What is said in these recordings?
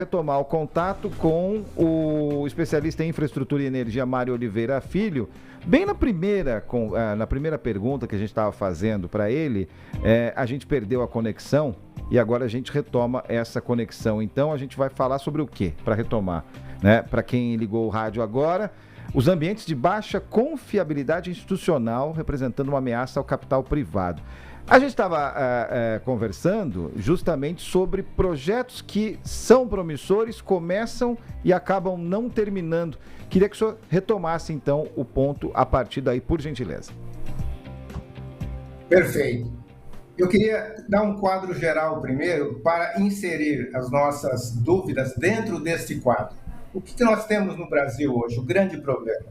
retomar o contato com o especialista em infraestrutura e energia, Mário Oliveira Filho. Bem na primeira pergunta que a gente estava fazendo para ele, a gente perdeu a conexão e agora a gente retoma essa conexão. Então a gente vai falar sobre o quê? Para retomar, né? Para quem ligou o rádio agora, os ambientes de baixa confiabilidade institucional representando uma ameaça ao capital privado. A gente estava conversando justamente sobre projetos que são promissores, começam e acabam não terminando. Queria que o senhor retomasse, então, o ponto a partir daí, por gentileza. Perfeito. Eu queria dar um quadro geral primeiro para inserir as nossas dúvidas dentro deste quadro. O que nós temos no Brasil hoje? O grande problema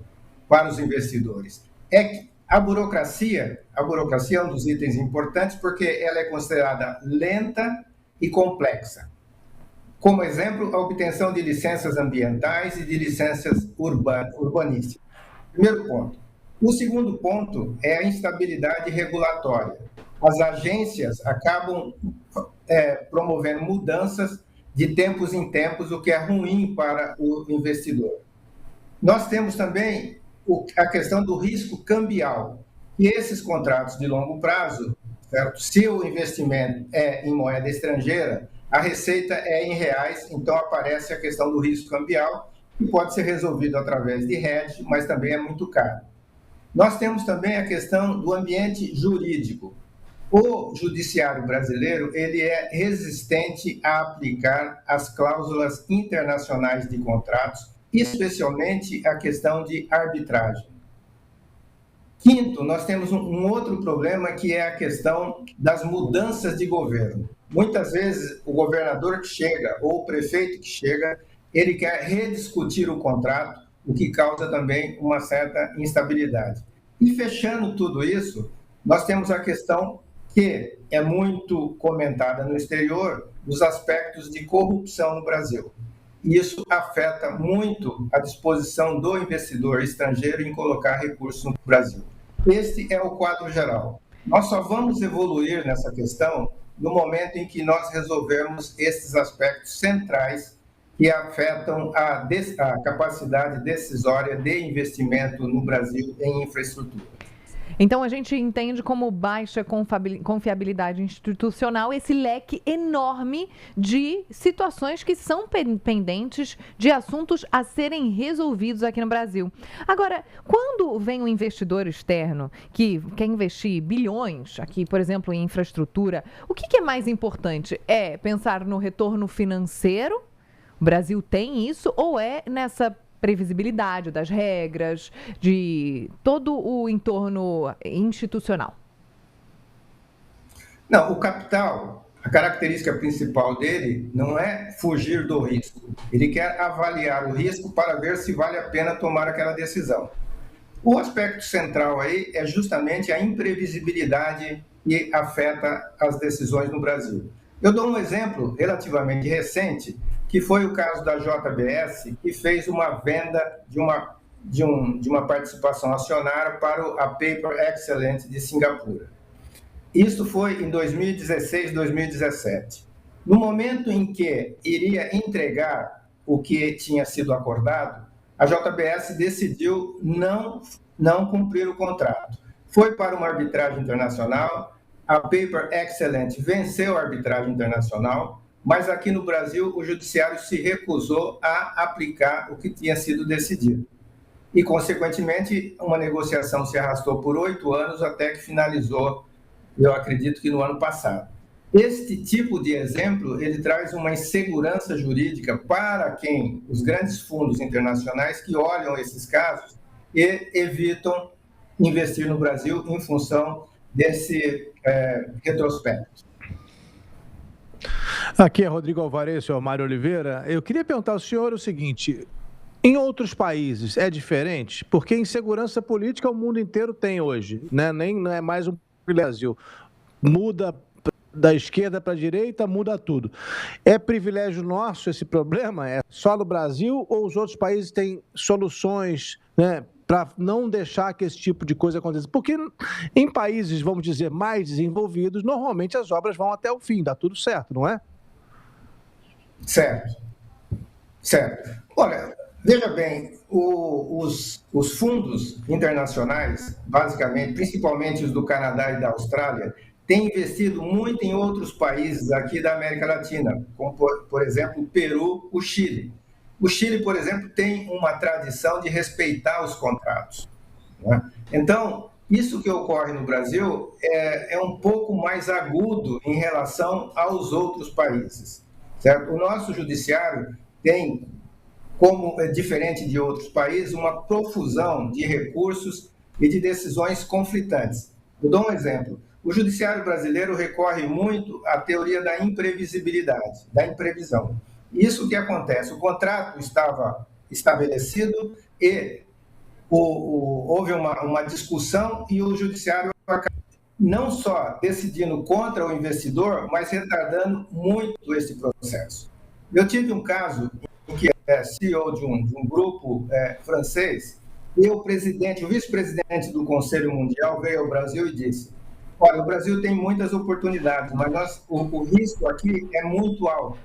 para os investidores é que a burocracia é um dos itens importantes porque ela é considerada lenta e complexa. Como exemplo, a obtenção de licenças ambientais e de licenças urbanísticas. Primeiro ponto. O segundo ponto é a instabilidade regulatória. As agências acabam promovendo mudanças de tempos em tempos, o que é ruim para o investidor. Nós temos também a questão do risco cambial. E esses contratos de longo prazo, certo? Se o investimento é em moeda estrangeira, a receita é em reais, então aparece a questão do risco cambial, que pode ser resolvido através de hedge, mas também é muito caro. Nós temos também a questão do ambiente jurídico. O judiciário brasileiro ele é resistente a aplicar as cláusulas internacionais de contratos, especialmente a questão de arbitragem. Quinto, nós temos um outro problema que é a questão das mudanças de governo. Muitas vezes o governador que chega ou o prefeito que chega, ele quer rediscutir o contrato, o que causa também uma certa instabilidade. E fechando tudo isso, nós temos a questão que é muito comentada no exterior, dos aspectos de corrupção no Brasil. Isso afeta muito a disposição do investidor estrangeiro em colocar recursos no Brasil. Este é o quadro geral. Nós só vamos evoluir nessa questão no momento em que nós resolvermos esses aspectos centrais que afetam a capacidade decisória de investimento no Brasil em infraestrutura. Então, a gente entende como baixa confiabilidade institucional esse leque enorme de situações que são pendentes de assuntos a serem resolvidos aqui no Brasil. Agora, quando vem um investidor externo que quer investir bilhões aqui, por exemplo, em infraestrutura, o que é mais importante? É pensar no retorno financeiro? O Brasil tem isso ou é nessa previsibilidade das regras, de todo o entorno institucional? Não, o capital, a característica principal dele não é fugir do risco. Ele quer avaliar o risco para ver se vale a pena tomar aquela decisão. O aspecto central aí é justamente a imprevisibilidade que afeta as decisões no Brasil. Eu dou um exemplo relativamente recente, que foi o caso da JBS, que fez uma venda de uma participação acionária para a Paper Excellence de Singapura. Isso foi em 2016, 2017. No momento em que iria entregar o que tinha sido acordado, a JBS decidiu não cumprir o contrato. Foi para uma arbitragem internacional, a Paper Excellence venceu a arbitragem internacional, mas aqui no Brasil o judiciário se recusou a aplicar o que tinha sido decidido. E, consequentemente, uma negociação se arrastou por 8 anos até que finalizou, eu acredito que no ano passado. Este tipo de exemplo, ele traz uma insegurança jurídica para os grandes fundos internacionais que olham esses casos e evitam investir no Brasil em função desse retrospecto. Aqui é Rodrigo Alvarez, senhor Mário Oliveira. Eu queria perguntar ao senhor o seguinte: em outros países é diferente? Porque insegurança política o mundo inteiro tem hoje, né? Não é mais um Brasil. Muda da esquerda para a direita, muda tudo. É privilégio nosso esse problema? É só no Brasil ou os outros países têm soluções, né, para não deixar que esse tipo de coisa aconteça? Porque em países, vamos dizer, mais desenvolvidos, normalmente as obras vão até o fim, dá tudo certo, não é? Certo. Certo. Olha, veja bem, os fundos internacionais, basicamente, principalmente os do Canadá e da Austrália, têm investido muito em outros países aqui da América Latina, como, por exemplo, o Peru, o Chile. O Chile, por exemplo, tem uma tradição de respeitar os contratos, né? Então, isso que ocorre no Brasil é um pouco mais agudo em relação aos outros países, certo? O nosso judiciário tem, como é diferente de outros países, uma profusão de recursos e de decisões conflitantes. Eu dou um exemplo. O judiciário brasileiro recorre muito à teoria da imprevisibilidade, da imprevisão. Isso que acontece, o contrato estava estabelecido e houve uma discussão e o judiciário acabou não só decidindo contra o investidor, mas retardando muito esse processo. Eu tive um caso em que é CEO de um grupo francês e o vice-presidente do Conselho Mundial veio ao Brasil e disse: olha, o Brasil tem muitas oportunidades, mas o risco aqui é muito alto.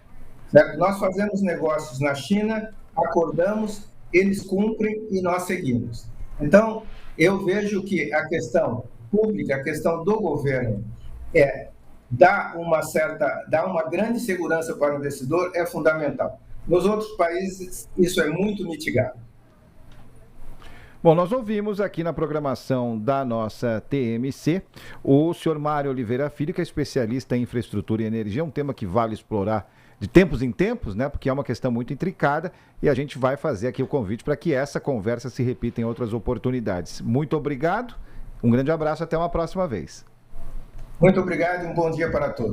Certo? Nós fazemos negócios na China, acordamos, eles cumprem e nós seguimos. Então, eu vejo que a questão pública, a questão do governo, dar uma grande segurança para o investidor é fundamental. Nos outros países, isso é muito mitigado. Bom, nós ouvimos aqui na programação da nossa TMC o senhor Mário Oliveira Filho, que é especialista em infraestrutura e energia, um tema que vale explorar de tempos em tempos, né? Porque é uma questão muito intricada e a gente vai fazer aqui o convite para que essa conversa se repita em outras oportunidades. Muito obrigado, um grande abraço, até uma próxima vez. Muito obrigado e um bom dia para todos.